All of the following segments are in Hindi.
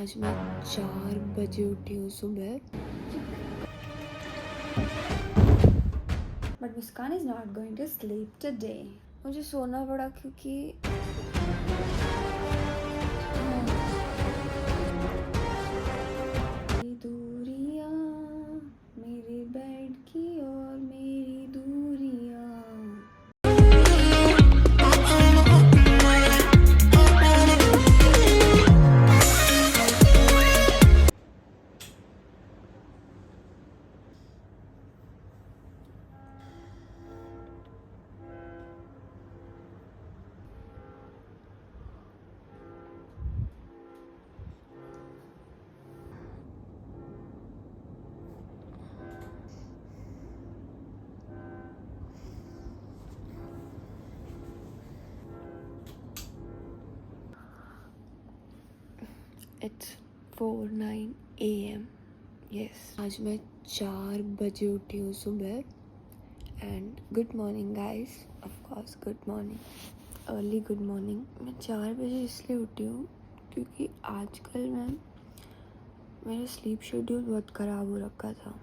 आज मैं 4 बजे उठी हूँ सुबह। But Muskan is not going to sleep today. मुझे सोना पड़ा क्योंकि दूरियां मेरे बेड की और मेरी दूरियां। It's 4:09 AM. Yes, आज मैं 4 बजे उठी हूँ सुबह। And good morning guys, of course good morning, early good morning. मैं 4 बजे इसलिए उठी हूँ क्योंकि आजकल मेरा स्लीप शेड्यूल बहुत ख़राब हो रखा था।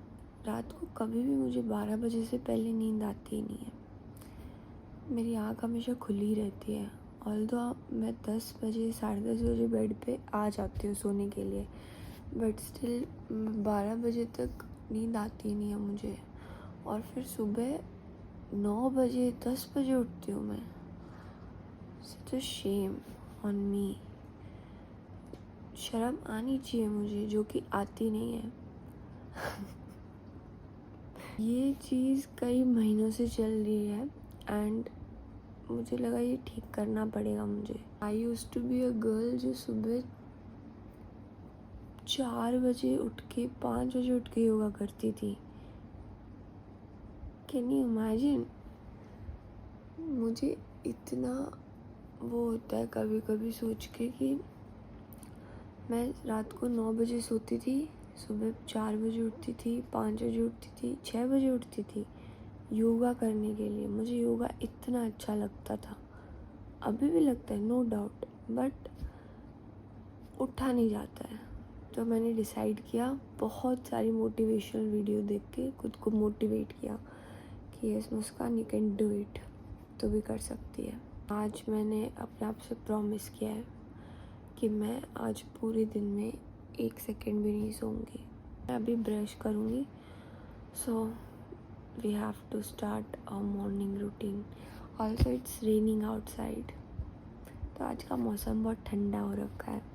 रात को कभी भी मुझे 12 बजे से पहले नींद आती ही नहीं है। मेरी आँख हमेशा खुली रहती है। ऑल्दो मैं 10 बजे 10:30 बजे बेड पे आ जाती हूँ सोने के लिए, बट स्टिल 12 बजे तक नींद आती ही नहीं है मुझे। और फिर सुबह 9 बजे 10 बजे उठती हूँ मैं। सच अ शेम ऑन मी। शर्म आनी चाहिए मुझे, जो कि आती नहीं है। ये चीज़ कई महीनों से चल रही है एंड मुझे लगा ये ठीक करना पड़ेगा मुझे। I used to be a girl जो सुबह 4 बजे उठ के 5 बजे उठ के योगा करती थी। Can you imagine? मुझे इतना वो होता है कभी कभी सोच के कि मैं रात को 9 बजे सोती थी, सुबह 4 बजे उठती थी, 5 बजे उठती थी, 6 बजे उठती थी योगा करने के लिए। मुझे योगा इतना अच्छा लगता था, अभी भी लगता है, नो डाउट, बट उठा नहीं जाता है। तो मैंने डिसाइड किया, बहुत सारी मोटिवेशनल वीडियो देख के खुद को मोटिवेट किया कि yes Muskan, you can do it, तो भी कर सकती है। आज मैंने अपने आप से प्रॉमिस किया है कि मैं आज पूरे दिन में 1 सेकेंड भी नहीं सोऊंगी। मैं अभी ब्रश करूँगी। So we have to start our morning routine. Also it's raining outside, तो आज का मौसम बहुत ठंडा हो रखा है।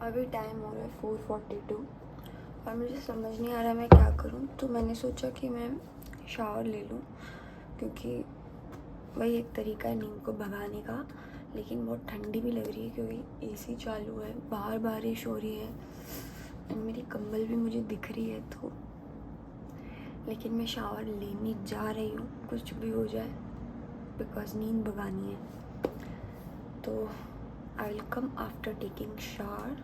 अभी टाइम हो रहा है 4:42 और मुझे समझ नहीं आ रहा मैं क्या करूं। तो मैंने सोचा कि मैं शावर ले लूं, क्योंकि वही एक तरीका है नींद को भगाने का। लेकिन बहुत ठंडी भी लग रही है क्योंकि एसी चालू है, बाहर बारिश हो रही है एंड मेरी कंबल भी मुझे दिख रही है। तो लेकिन मैं शावर लेने जा रही हूँ, कुछ भी हो जाए, बिकॉज नींद भगानी है। तो I will come after taking shower.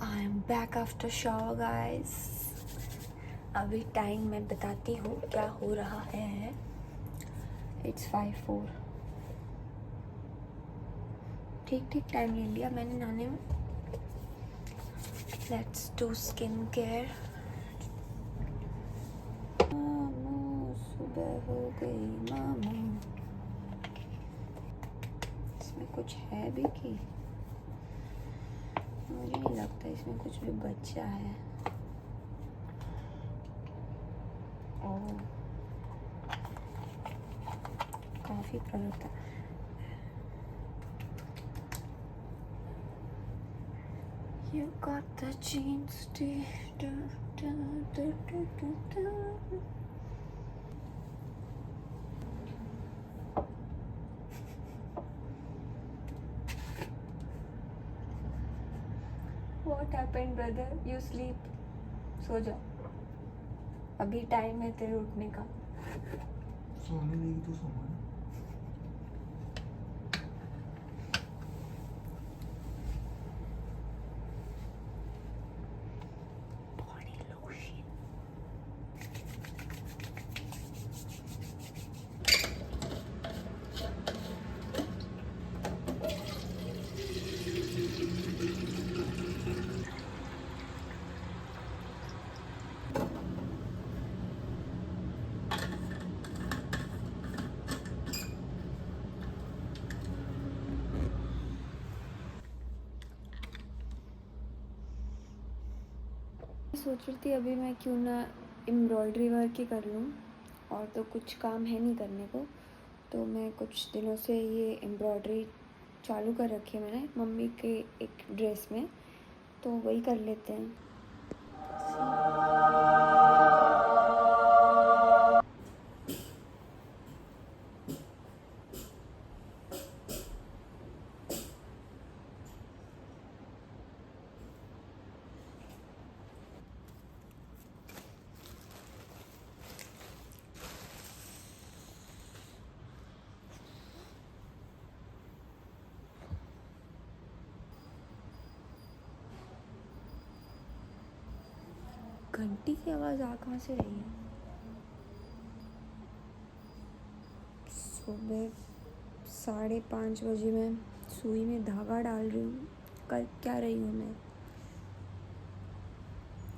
I am back after shower guys. अभी टाइम मैं बताती हूँ क्या हो रहा है। इट्स 5:04। ठीक टाइम ले लिया मैंने नहाने में। Let's do skin care. सुबह हो गई मामू। इसमें कुछ है भी कि मुझे नहीं लगता इसमें कुछ भी बचा है। ओह, काफ़ी प्रोडक्ट है। You got the jeans, what happened brother, you sleep, सो जाओ, अभी टाइम है तेरे उठने का। सोने देगी तो सोना। सोच रही थी अभी मैं क्यों ना एम्ब्रॉयडरी वर्क ही कर लूँ, और तो कुछ काम है नहीं करने को, तो मैं कुछ दिनों से ये एम्ब्रॉयडरी चालू कर रखी है मैंने मम्मी के एक ड्रेस में, तो वही कर लेते हैं। घंटी की आवाज़ आ कहाँ से रही है? सुबह 5:30 बजे मैं सुई में धागा डाल रही हूँ, कर क्या रही हूँ मैं,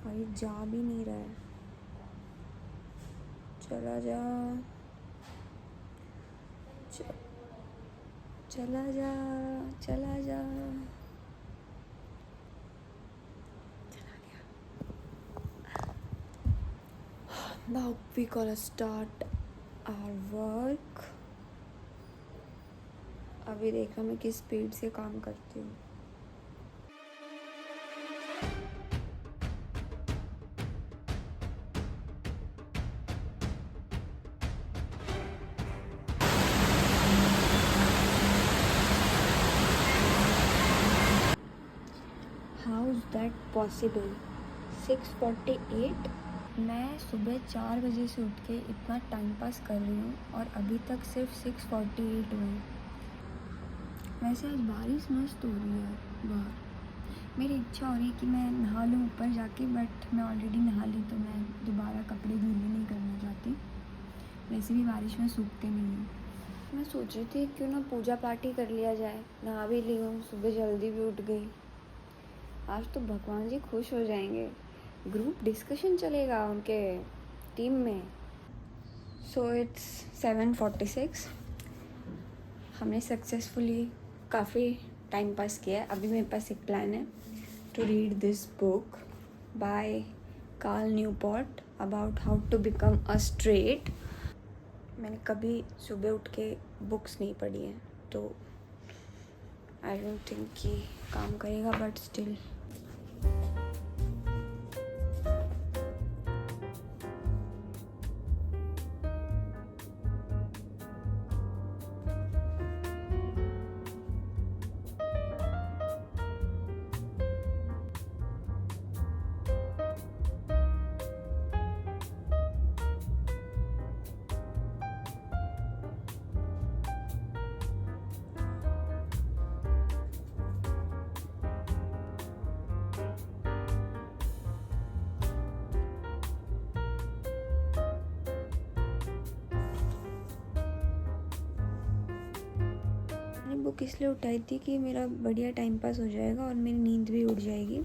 और ये जा भी नहीं रहा है। चला जा, चला जा, चला जा, चला गया। Now we gonna start our work. अभी देखना मैं किस स्पीड से काम करती हूँ। How is that possible? 6:48। मैं सुबह 4 बजे से उठ के इतना टाइम पास कर रही हूँ और अभी तक सिर्फ 6:48 हुए। वैसे आज बारिश मस्त हो रही है बाहर। मेरी इच्छा हो रही है कि मैं नहा लूँ ऊपर जाके, बट मैं ऑलरेडी नहा ली, तो मैं दोबारा कपड़े गीले नहीं करना चाहती। वैसे भी बारिश में सूखते नहीं हैं। मैं सोच रही थी क्यों ना पूजा पाठ ही कर लिया जाए। नहा भी ली हूँ, सुबह जल्दी भी उठ गई। आज तो भगवान जी खुश हो जाएंगे। ग्रुप डिस्कशन चलेगा उनके टीम में। So it's 7:46। हमने सक्सेसफुली काफ़ी टाइम पास किया है। अभी मेरे पास एक प्लान है to read this book by Cal Newport about how to become a straight. मैंने कभी सुबह उठ के बुक्स नहीं पढ़ी हैं, तो आई डोंट थिंक कि काम करेगा, बट स्टिल। मैंने बुक इसलिए उठाई थी कि मेरा बढ़िया टाइम पास हो जाएगा और मेरी नींद भी उड़ जाएगी,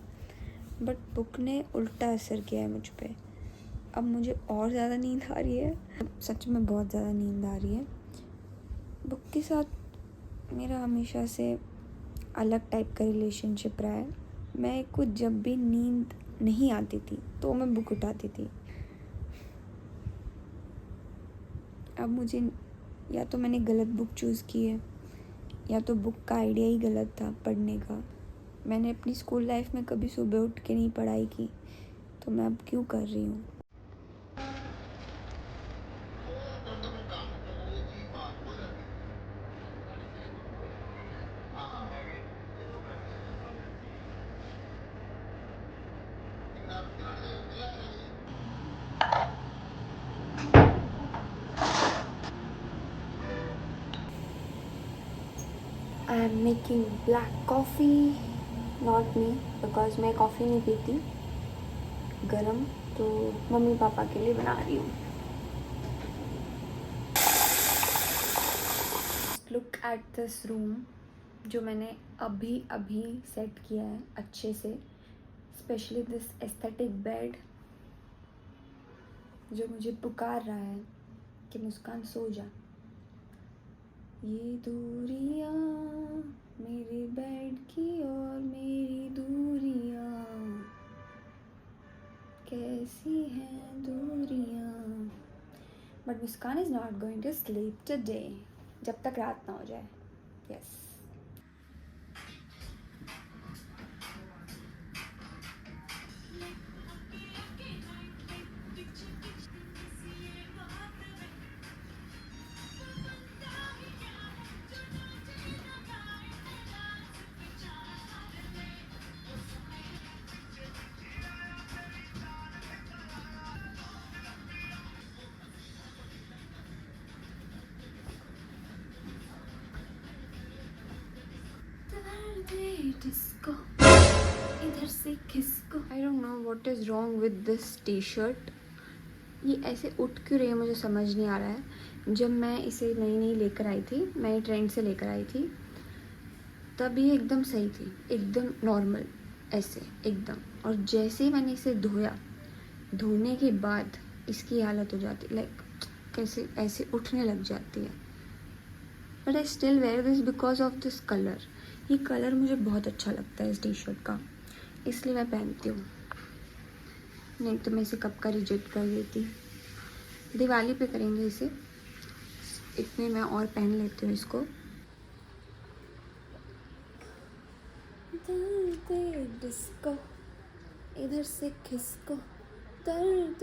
बट बुक ने उल्टा असर किया है मुझ पे। अब मुझे और ज़्यादा नींद आ रही है, सच में बहुत ज़्यादा नींद आ रही है। बुक के साथ मेरा हमेशा से अलग टाइप का रिलेशनशिप रहा है। मैं को जब भी नींद नहीं आती थी तो मैं बुक उठाती थी। अब मुझे या तो मैंने गलत बुक चूज़ की है, या तो बुक का आइडिया ही गलत था पढ़ने का। मैंने अपनी स्कूल लाइफ में कभी सुबह उठ के नहीं पढ़ाई की, तो मैं अब क्यों कर रही हूँ। I am making black coffee, not me because मैं कॉफ़ी नहीं पीती गरम, तो मम्मी पापा के लिए बना रही हूँ। लुक एट दिस रूम जो मैंने अभी अभी सेट किया है अच्छे से, स्पेशली दिस एस्थेटिक बेड जो मुझे पुकार रहा है कि मुस्कान सो जा। ये दूरियां मेरे बेड की और मेरी दूरियां, कैसी हैं दूरियां। But Muskaan is not going to sleep today, जब तक रात ना हो जाए। यस डिस्को इधर से किसको। I don't know what is wrong with this T shirt. ये ऐसे उठ क्यों रही है मुझे समझ नहीं आ रहा है। जब मैं इसे नई नई लेकर आई थी, मैं ट्रेंड से लेकर आई थी, तब ये एकदम सही थी, एकदम नॉर्मल ऐसे एकदम। और जैसे ही मैंने इसे धोया, धोने के बाद इसकी हालत हो जाती, लाइक कैसे ऐसे उठने लग जाती है। But I still wear this because of this colour. ये कलर मुझे बहुत अच्छा लगता है इस टी शर्ट का, इसलिए मैं पहनती हूँ, नहीं तो मैं इसे कब का रिजेक्ट कर देती। दिवाली पे करेंगे इसे, इतने में और पहन लेती हूँ इसको। दर्द डिस्को इधर से खिसको, दर्द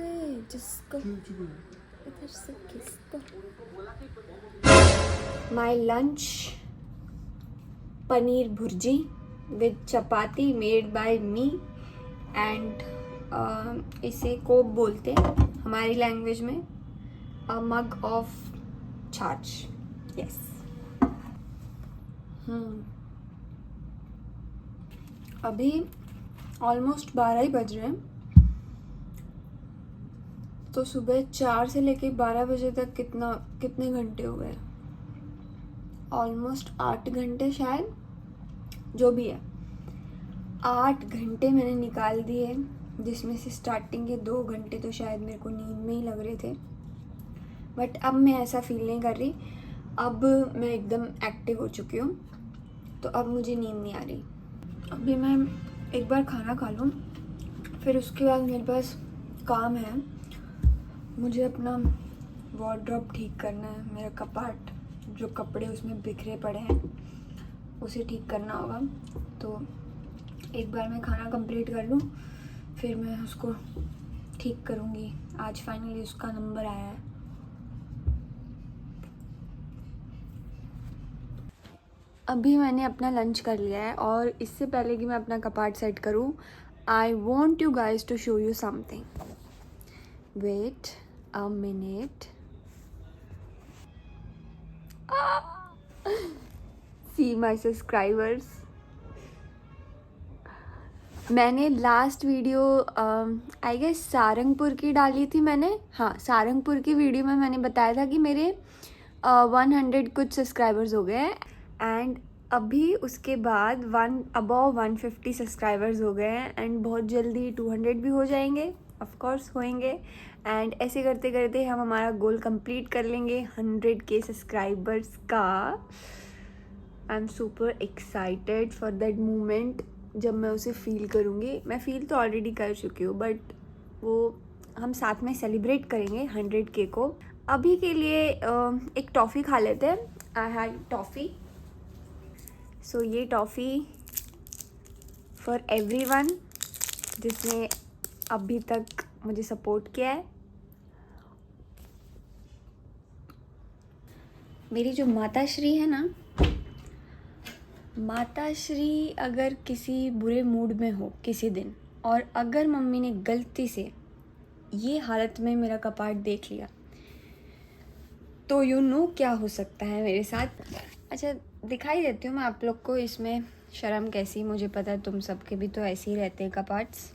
जिसको इधर से खिसको। My lunch paneer bhurji with chapati made by me and इसे कोब बोलते हैं हमारी लैंग्वेज में, a mug of chaas. Yes अभी ऑलमोस्ट 12 ही बज रहे हैं, तो सुबह 4 से लेके 12 बजे तक कितने घंटे हो गए? ऑलमोस्ट 8 घंटे शायद, जो भी है 8 घंटे मैंने निकाल दिए, जिसमें से स्टार्टिंग के 2 घंटे तो शायद मेरे को नींद में ही लग रहे थे। बट अब मैं ऐसा फील नहीं कर रही, अब मैं एकदम एक्टिव हो चुकी हूँ, तो अब मुझे नींद नहीं आ रही। अभी मैं एक बार खाना खा लूँ, फिर उसके बाद मेरे पास काम है। मुझे अपना वार्डरोब ठीक करना है, मेरा कपाट जो कपड़े उसमें बिखरे पड़े हैं उसे ठीक करना होगा। तो एक बार मैं खाना कंप्लीट कर लूँ, फिर मैं उसको ठीक करूँगी। आज फाइनली उसका नंबर आया है। अभी मैंने अपना लंच कर लिया है, और इससे पहले कि मैं अपना कपाट सेट करूँ, I want you guys to show you something. Wait a minute. See my subscribers, मैंने last video I guess Sarangpur की डाली थी मैंने। हाँ, सारंगपुर की वीडियो में मैंने बताया था कि मेरे 100 कुछ सब्सक्राइबर्स हो गए हैं, एंड अभी उसके बाद अबव 150 सब्सक्राइबर्स हो गए हैं, एंड बहुत जल्दी 200 भी हो जाएंगे, ऑफ कोर्स होएंगे। एंड ऐसे करते करते हम हमारा गोल कंप्लीट कर लेंगे 100K सब्सक्राइबर्स का। I am super excited for that moment, जब मैं उसे फील करूँगी। मैं फील तो ऑलरेडी कर चुकी हूँ, बट वो हम साथ में सेलिब्रेट करेंगे 100K को। अभी के लिए एक टॉफ़ी खा लेते हैं। आई हैड टॉफ़ी, सो ये टॉफ़ी फॉर एवरीवन जिसने अभी तक मुझे सपोर्ट किया है। मेरी जो माताश्री है ना, माताश्री अगर किसी बुरे मूड में हो किसी दिन, और अगर मम्मी ने गलती से ये हालत में मेरा कपाट देख लिया, तो यू नो क्या हो सकता है मेरे साथ। अच्छा, दिखाई देती हूँ मैं आप लोग को, इसमें शर्म कैसी, मुझे पता है तुम सबके भी तो ऐसे ही रहते हैं कपाट्स।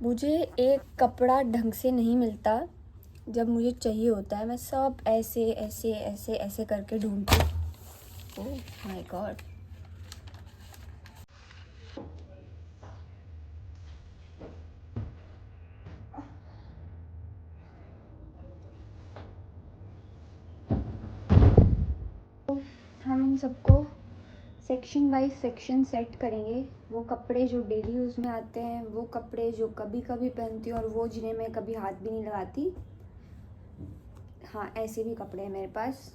मुझे एक कपड़ा ढंग से नहीं मिलता, जब मुझे चाहिए होता है मैं सब ऐसे ऐसे ऐसे ऐसे करके ढूंढती हूँ। Oh my God. हम इन सबको सेक्शन वाइज सेक्शन सेट करेंगे। वो कपड़े जो डेली यूज़ में आते हैं, वो कपड़े जो कभी कभी पहनती हूँ और वो जिन्हें मैं कभी हाथ भी नहीं लगाती। हाँ, ऐसे भी कपड़े हैं मेरे पास।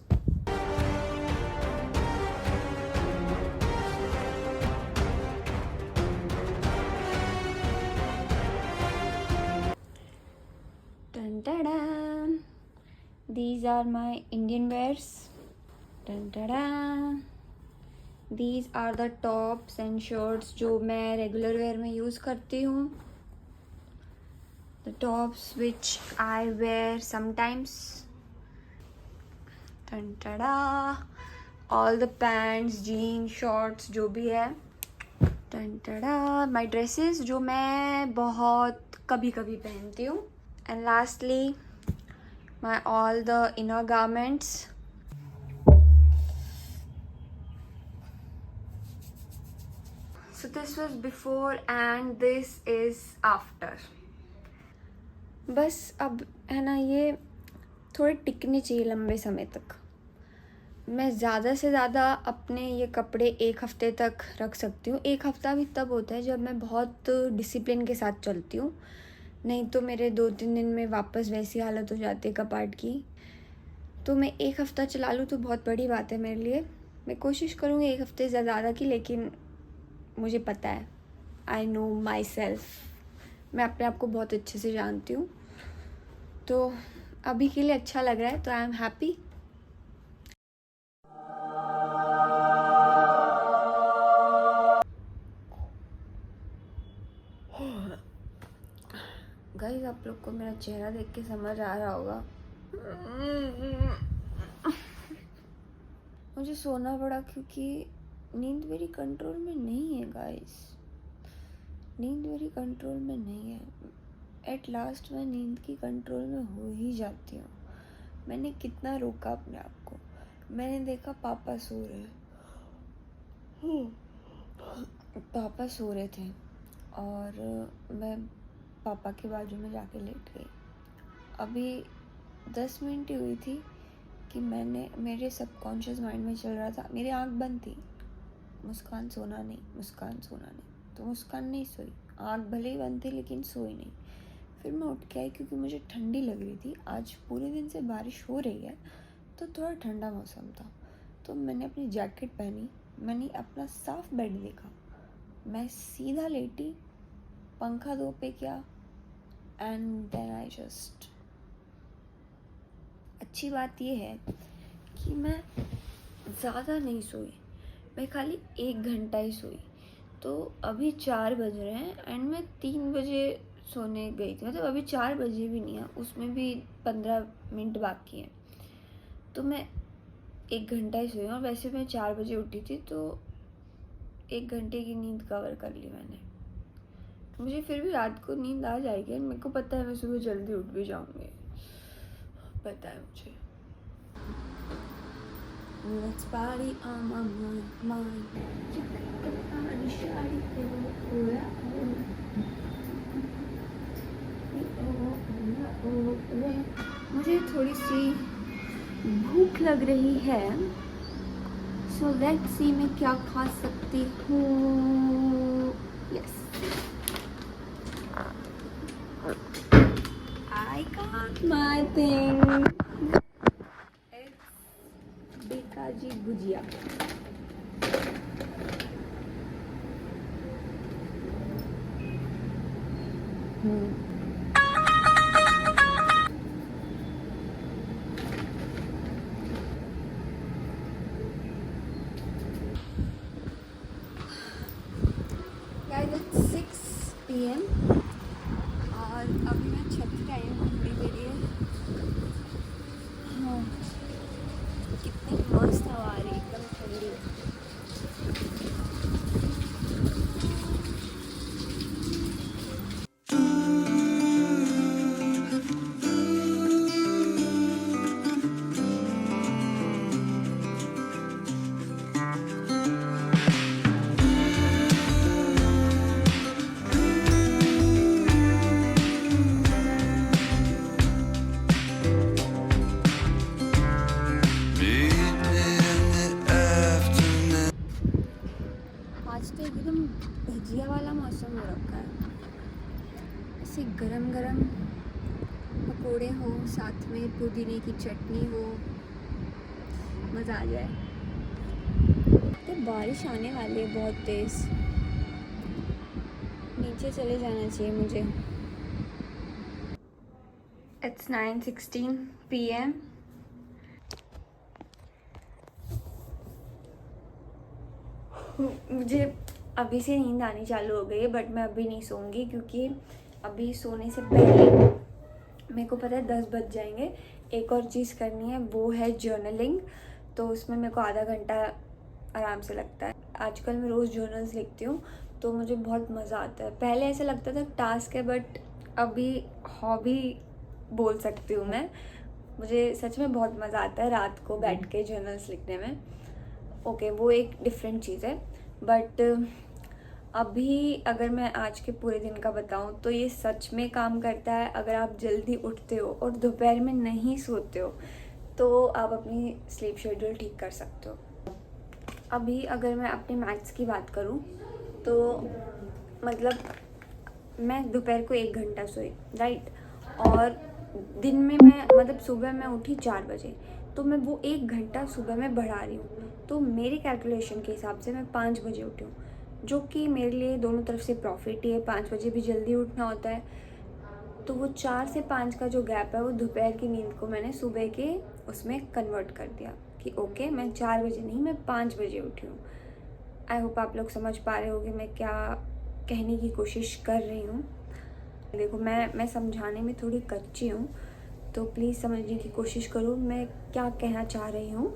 Dun, dun, dun. These are my Indian wears. Dun, dun, dun. These are the tops and shirts जो मैं रेगुलर वेयर में यूज़ करती हूँ। The tops which I wear sometimes. Dun, dun, dun. All the pants, jeans, shorts जो भी है। Dun, dun, dun. My dresses जो मैं बहुत कभी कभी पहनती हूँ। And lastly, my all the inner garments. So this was before and this is after. बस अब है ना, ये थोड़े टिकने चाहिए लंबे समय तक। मैं ज़्यादा से ज़्यादा अपने ये कपड़े एक हफ़्ते तक रख सकती हूँ। एक हफ़्ता भी तब होता है जब मैं बहुत डिसिप्लिन के साथ चलती हूँ, नहीं तो मेरे 2-3 दिन में वापस वैसी हालत हो जाती है कपाट की। तो मैं एक हफ़्ता चला लूँ तो बहुत बड़ी बात है मेरे लिए। मैं कोशिश करूँगी एक हफ़्ते से ज़्यादा की, लेकिन मुझे पता है, आई नो माई सेल्फ, मैं अपने आप को बहुत अच्छे से जानती हूँ। तो अभी के लिए अच्छा लग रहा है, तो आई एम हैप्पी। गाइस, आप लोग को मेरा चेहरा देख के समझ आ रहा होगा मुझे सोना पड़ा क्योंकि नींद मेरी कंट्रोल में नहीं है। गाइस, नींद मेरी कंट्रोल में नहीं है। एट लास्ट मैं नींद की कंट्रोल में हो ही जाती हूँ। मैंने कितना रोका अपने आप को। मैंने देखा पापा सो रहे थे और मैं पापा के बाजू में जाके लेट गई। अभी 10 मिनट ही हुई थी कि मेरे सबकॉन्शियस माइंड में चल रहा था, मेरी आंख बंद थी, मुस्कान सोना नहीं, मुस्कान सोना नहीं। तो मुस्कान नहीं सोई, आंख भले ही बंद थी लेकिन सोई नहीं। फिर मैं उठ के आई क्योंकि मुझे ठंडी लग रही थी। आज पूरे दिन से बारिश हो रही है तो थोड़ा ठंडा मौसम था, तो मैंने अपनी जैकेट पहनी, मैंने अपना साफ बेड देखा, मैं सीधा लेटी, पंखा 2 पे किया एंड देन आई जस्ट। अच्छी बात यह है कि मैं ज़्यादा नहीं सोई, मैं खाली 1 घंटा ही सोई। तो अभी 4 बज रहे हैं एंड मैं 3 बजे सोने गई थी, मतलब अभी 4 बजे भी नहीं है, उसमें भी 15 मिनट बाकी हैं। तो मैं 1 घंटा ही सोई और वैसे मैं 4 बजे उठी थी, तो 1 घंटे की नींद कवर कर ली मैंने। मुझे फिर भी रात को नींद आ जाएगी, मेरे को पता है मैं सुबह जल्दी उठ भी जाऊंगी, पता है मुझे। Let's party on my mind. मुझे थोड़ी सी भूख लग रही है, सो लेट्स सी मैं क्या खा सकती हूँ। Yes, I got my thing. It's Bikaji Gujia. Guys, it's 6 PM और अभी मैं छत पे आई हूँ घूमने के लिए। तो एकदम भजिया वाला मौसम हो रखा है, ऐसे गरम गरम पकोड़े हो, साथ में पुदीने की चटनी हो, मज़ा आ जाए। तो बारिश आने वाली है बहुत तेज़, नीचे चले जाना चाहिए मुझे। It's 9:16 PM. मुझे अभी से नींद आनी चालू हो गई है, बट मैं अभी नहीं सोऊंगी क्योंकि अभी सोने से पहले मेरे को पता है 10 बज जाएंगे। एक और चीज़ करनी है, वो है जर्नलिंग। तो उसमें मेरे को आधा घंटा आराम से लगता है। आजकल मैं रोज़ जर्नल्स लिखती हूँ तो मुझे बहुत मज़ा आता है। पहले ऐसा लगता था टास्क है, बट अभी हॉबी बोल सकती हूँ मैं। मुझे सच में बहुत मज़ा आता है रात को बैठ के जर्नल्स लिखने में। ओके, वो एक डिफरेंट चीज़ है, बट अभी अगर मैं आज के पूरे दिन का बताऊं तो ये सच में काम करता है। अगर आप जल्दी उठते हो और दोपहर में नहीं सोते हो तो आप अपनी स्लीप शेड्यूल ठीक कर सकते हो। अभी अगर मैं अपने मैथ्स की बात करूं तो मतलब मैं दोपहर को 1 घंटा सोई, राइट, और दिन में मैं मतलब सुबह मैं उठी 4 बजे, तो मैं वो 1 घंटा सुबह में बढ़ा रही हूँ। तो मेरी कैलकुलेशन के हिसाब से मैं 5 बजे उठी हूँ, जो कि मेरे लिए दोनों तरफ से प्रॉफिट ही है। 5 बजे भी जल्दी उठना होता है, तो वो 4 से 5 का जो गैप है वो दोपहर की नींद को मैंने सुबह के उसमें कन्वर्ट कर दिया कि ओके मैं 4 बजे नहीं, मैं 5 बजे उठी हूँ। आई होप आप लोग समझ पा रहे होगे मैं क्या कहने की कोशिश कर रही हूँ। देखो मैं समझाने में थोड़ी कच्ची हूँ, तो प्लीज़ समझने की कोशिश करो मैं क्या कहना चाह रही हूँ।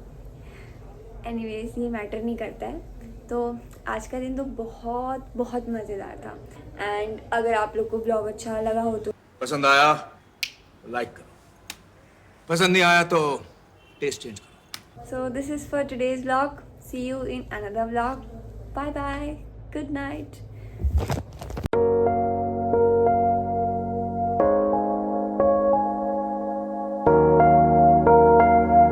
एनीवेज, ये मैटर नहीं करता है। तो आज का दिन तो बहुत बहुत मज़ेदार था। एंड अगर आप लोग को ब्लॉग अच्छा लगा हो तो पसंद आया लाइक करो, पसंद नहीं आया तो टेस्ट चेंज करो। So this is for today's vlog. See you in another vlog. Bye bye. Good night.